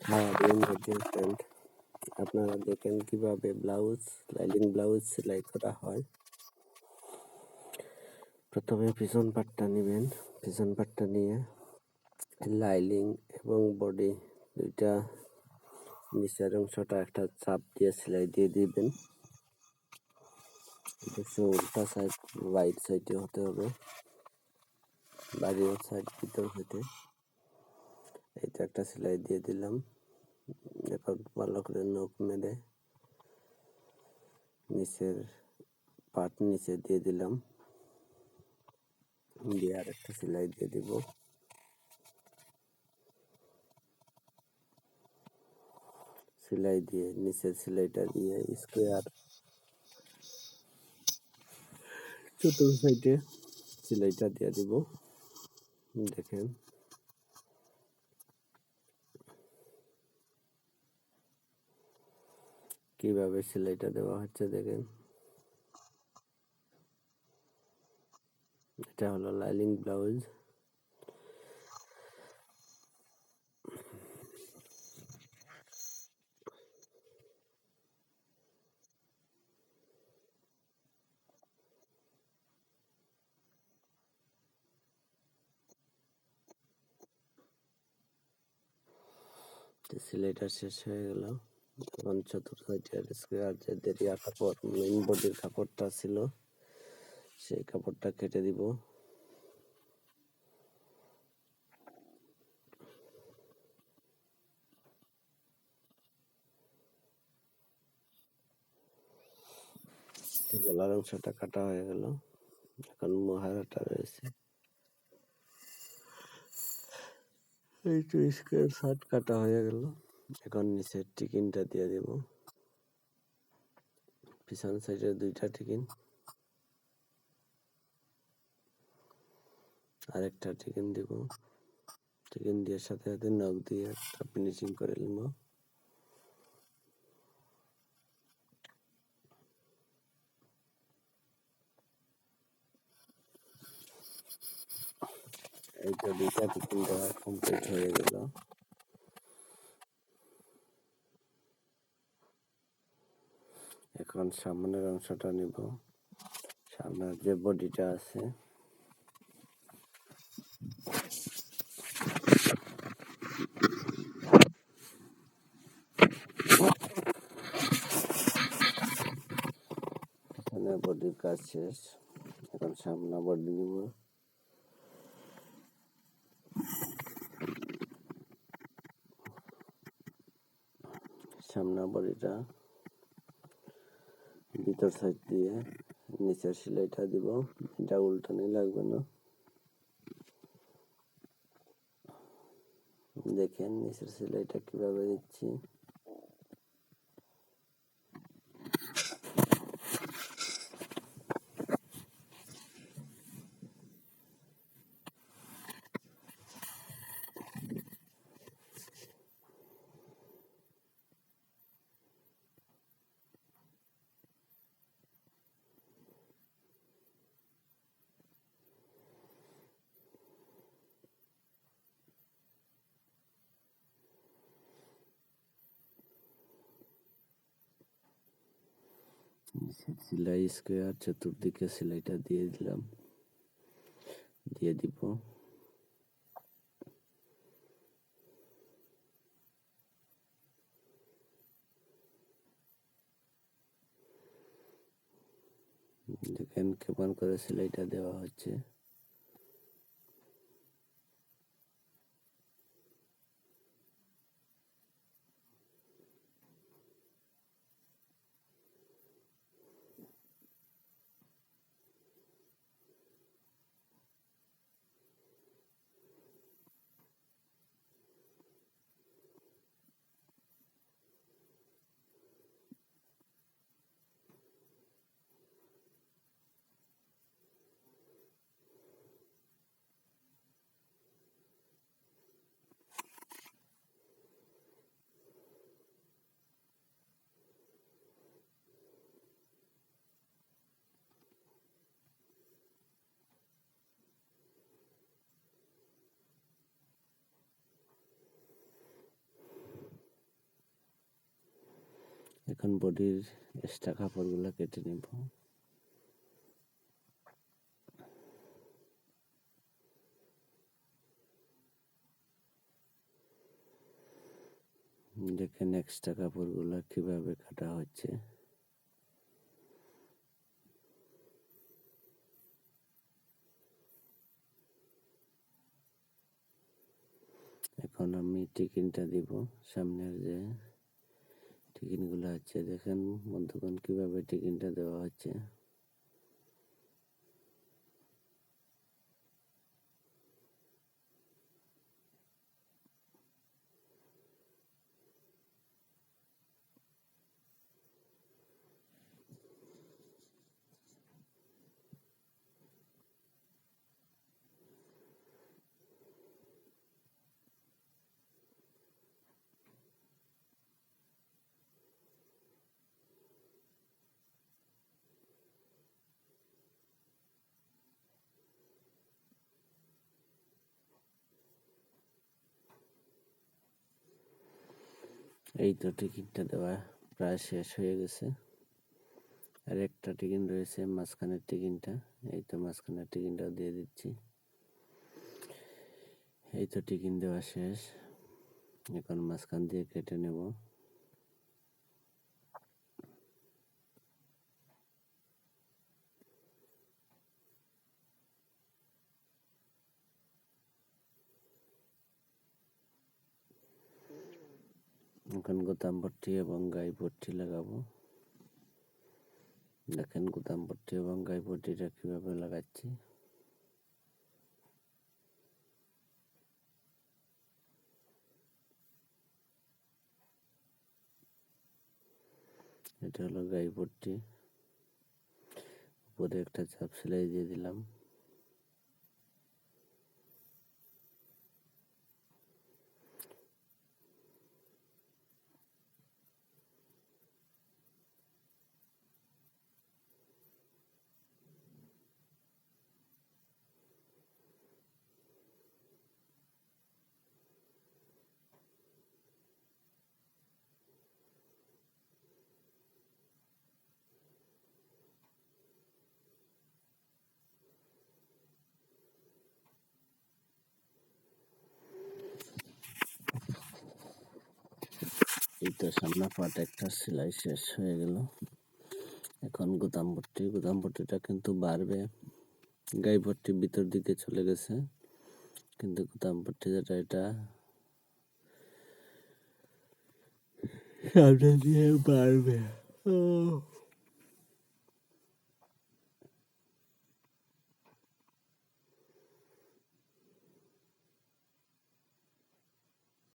হ্যাঁ, dear friend, আপনারা দেখেন কিভাবে লাইলিং ব্লাউজ সেলাই করা হয়। প্রথমে পিছন পাটটা নেবেন। পিছন পাটটা নিয়ে লাইলিং এবং বডি দুইটা নিচের অংশটা একটা চাপ দিয়ে সেলাই দিয়ে দিবেন। উল্টা সাইড রাইট সাইডে হতে হবে, বাইরের সাইড ভিতর হইতে। এইটা একটা সেলাই দিয়ে দিলাম। এরপর ভালো করে নখ মেরে নিচের পাট নিচে দিয়ে দিলাম, দিয়ে আর একটা সেলাই দিয়ে দিব। সেলাই দিয়ে নিচের সেলাইটা দিয়ে স্কোয়ার চতুর্থ সাইডে সেলাইটা দিয়ে দিব। দেখেন কিভাবে সেলাইটা দেওয়া হচ্ছে। দেখেন, এটা হলো লাইলিং ব্লাউজ। সেলাইটা শেষ হয়ে গেল। এখন চতুর্থ সাইডের স্কোয়ার যে দেরিয়া কাপড় মেইন বডির কাপড়টা ছিল, সেই কাপড়টা কেটে দিব। গলার অংশটা কাটা হয়ে গেল। এখন মহারাটা রয়েছে, এই তো স্কোয়ার শার্ট কাটা হয়ে গেল। এখন নিচের টিকিনটা দিয়ে দিব। পিছন সাইডে দুইটা টিকিন, আরেকটা টিকিন দিব। টিকিন দিয়ে সাথে সাথে নখ দিয়ে একটা ফিনিশিং করে নিব। এই তো দুইটা টিকিন দেওয়া কমপ্লিট হয়ে গেল। এখন সামনের অংশটা নিব। সামনের যে বডিটা আছে, এখানে বডির কাজ শেষ। এখন সামনে বডি নিব। সামনে বডিটা ভিতর সাইড দিয়ে নিচের সেলাইটা দিব। এটা উল্টানি লাগবে না। দেখেন নিচের সেলাইটা কিভাবে দিচ্ছি। সেলাই স্কোয়ার চতুর্দিকে সেলাইটা দিয়ে দিলাম, দিয়ে দিব। দেখেন কেমন করে সেলাইটা দেওয়া হচ্ছে। এখন বডির এক্সট্রা কাপড়গুলো কেটে নেব। দেখেন এক্সট্রা কাপড়গুলো কিভাবে কাটা হচ্ছে। এখন আমি টিকিনটা দিব। সামনের যে টিকিনগুলো আছে দেখেন বন্ধুগণ কিভাবে টিকিনটা দেওয়া হচ্ছে। এই তো টিকিনটা দেওয়া প্রায় শেষ হয়ে গেছে। আর একটা টিকিন রয়েছে মাঝখানের টিকিনটা, এই তো মাঝখানের টিকিনটাও দিয়ে দিচ্ছি। এই তো টিকিন দেওয়া শেষ। এখন মাঝখান দিয়ে কেটে নেব। এখন গোতাম পট্টি এবং গাই পট্টি লাগাবো। দেখেন গোতাম পট্টি এবং গাই পট্টিটা কিভাবে লাগাচ্ছি। এটা হলো গাই পট্টি। উপরে একটা চাপ সেলাই দিয়ে দিলাম। এই তো সামনে পাট একটা সেলাই শেষ হয়ে গেল। এখন গোতাম পট্টিটা কিন্তু বাড়বে। গাই পট্টি ভিতর দিকে চলে গেছে, কিন্তু গোতাম পট্টি যেটা এটা সামনে দিয়ে বাড়বে।